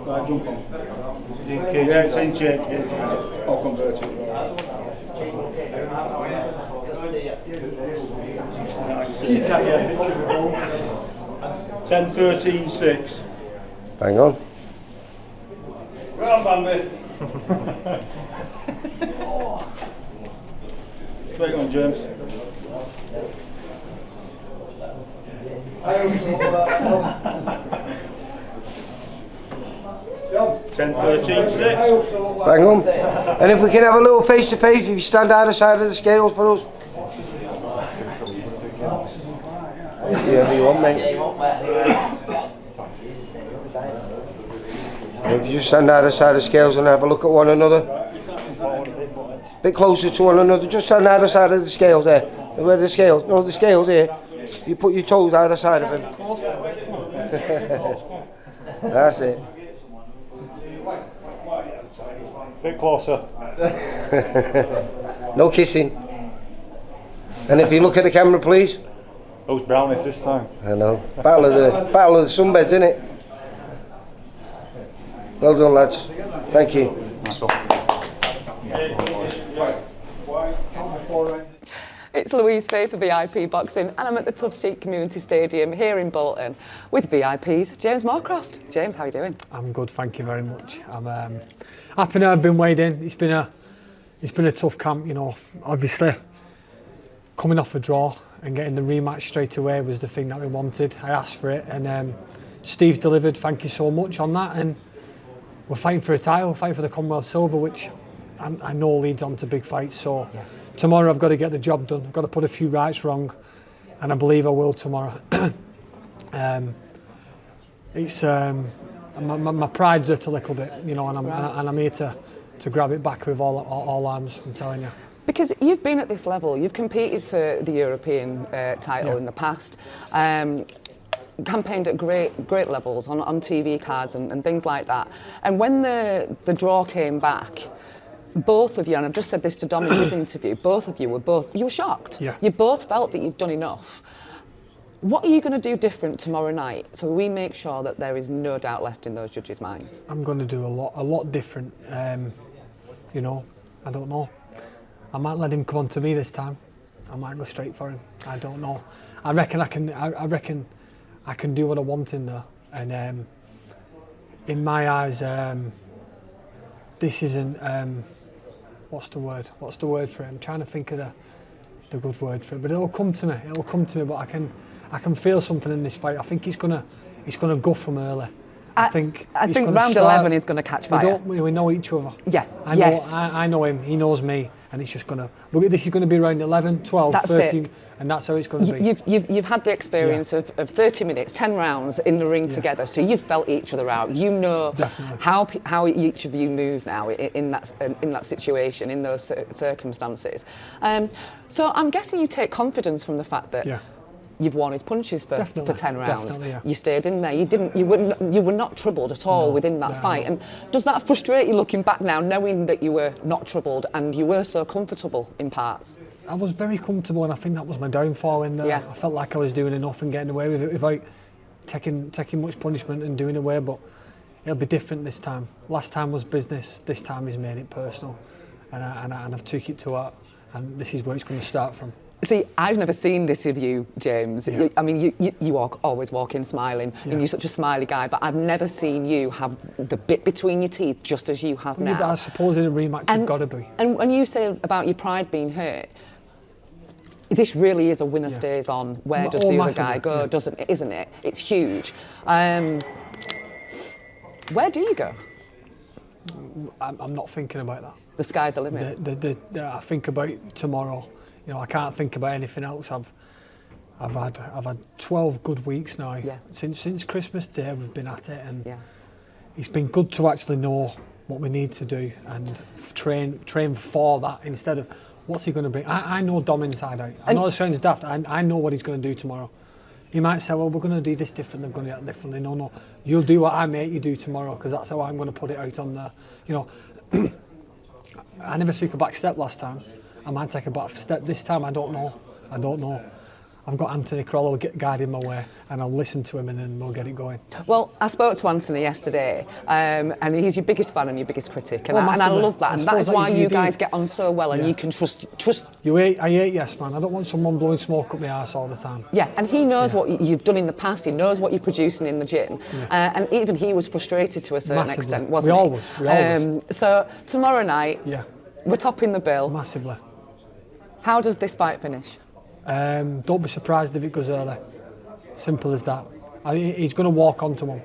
Right, jump on. Yeah, it's in check. I'll convert it. 10, 13, 6. Hang on. Well done, Bambi. Straight on, James. Ten, 13, 6. Bang on. And if we can have a little face to face, if you stand either side of the scales for us. Whatever you want, mate. If you just stand either side of the scales and have a look at one another. A bit closer to one another, just stand either side of the scales there. Where the scales, no, the scales here. You put your toes either side of them. That's it. Bit closer. No kissing. And if you look at the camera, please. Who's brownies this time? I know. Battle of the sunbeds, isn't it? Well done, lads. Thank you. It's Louise Fay for VIP Boxing, and I'm at the Tough Sheet Community Stadium here in Bolton with VIPs James Moorcroft. James, how are you doing? I'm good, thank you very much. I'm happy now I've been weighed in. It's been a tough camp, you know. Obviously, coming off a draw and getting the rematch straight away was the thing that we wanted. I asked for it, and Steve's delivered. Thank you so much on that. And we're fighting for a title, fighting for the Commonwealth Silver, which I know leads on to big fights. So tomorrow I've got to get the job done. I've got to put a few rights wrong, and I believe I will tomorrow. It's my pride's hurt a little bit, you know, and I'm here to grab it back with all arms. I'm telling you. Because you've been at this level, you've competed for the European title in the past. Campaigned at great levels on TV cards and things like that. And when the draw came back, both of you, and I've just said this to Dom in his interview, both of you were shocked. Yeah. You both felt that you've done enough. What are you going to do different tomorrow night so we make sure that there is no doubt left in those judges' minds? I'm going to do a lot different. You know, I don't know. I might let him come on to me this time. I might go straight for him. I don't know. I reckon I can do what I want in there. And in my eyes, this isn't. What's the word? What's the word for it? I'm trying to think of the good word for it. But it'll come to me. It'll come to me. But I can feel something in this fight. I think it's gonna go from early. I think round 11 is going to catch fire. We know each other. Yeah. I know him. He knows me, and it's just gonna. This is going to be around 11, 12, That's 13, it. and that's how it's going to be. You've had the experience of 30 minutes, 10 rounds in the ring together, so you've felt each other out. You know how each of you move now in that situation, in those circumstances. So I'm guessing you take confidence from the fact that. Yeah. You've won his punches for 10 rounds. Yeah. You stayed in there. You were not troubled at all within that fight. And does that frustrate you looking back now, knowing that you were not troubled and you were so comfortable in parts? I was very comfortable, and I think that was my downfall in there. I felt like I was doing enough and getting away with it without taking much punishment and doing away. But it'll be different this time. Last time was business. This time he's made it personal, and I've took it to heart. And this is where it's going to start from. See, I've never seen this with you, James. Yeah. I mean, you always walk in smiling, and you're such a smiley guy, but I've never seen you have the bit between your teeth just as you have now. I suppose in a rematch you've got to be. And when you say about your pride being hurt, this really is a winner stays on. Where does the other guy go? Isn't it? It's huge. Where do you go? I'm not thinking about that. The sky's the limit. I think about tomorrow. You know, I can't think about anything else. I've had 12 good weeks now. Yeah. Since Christmas Day we've been at it, and it's been good to actually know what we need to do and train for that instead of what's he going to bring. I know Dom inside out. I know it sounds daft. I know what he's going to do tomorrow. He might say, well, we're going to do this different, they're going to do that differently. No, you'll do what I make you do tomorrow, because that's how I'm going to put it out on there. You know, I never took a back step last time. I might take a back step this time. I don't know. I've got Anthony Crowell guiding my way, and I'll listen to him and then we'll get it going. Well, I spoke to Anthony yesterday, and he's your biggest fan and your biggest critic, and, Well, and I love that, and that is why you guys do. get on so well, and you can trust. I hate yes man. I don't want someone blowing smoke up my arse all the time. Yeah, and he knows what you've done in the past. He knows what you're producing in the gym, and even he was frustrated to a certain extent, wasn't he? We always. So tomorrow night, Yeah. we're topping the bill. Massively. How does this fight finish? Don't be surprised if it goes early. Simple as that. He's going to walk onto one.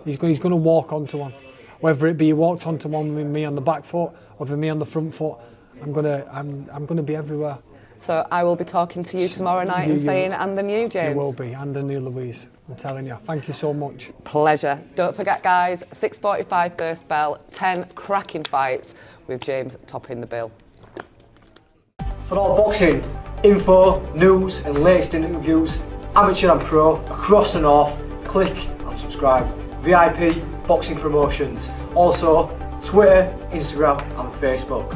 He's going to walk onto one. Whether it be he walks onto one with me on the back foot or with me on the front foot, I'm gonna be everywhere. So I will be talking to you tomorrow night and saying, and the new James. You will be, and the new Louise. I'm telling you. Thank you so much. Pleasure. Don't forget, guys, 6:45 first bell, 10 cracking fights with James topping the bill. For all boxing info, news and latest interviews, amateur and pro, across the north, click and subscribe. VIP Boxing Promotions. Also, Twitter, Instagram and Facebook.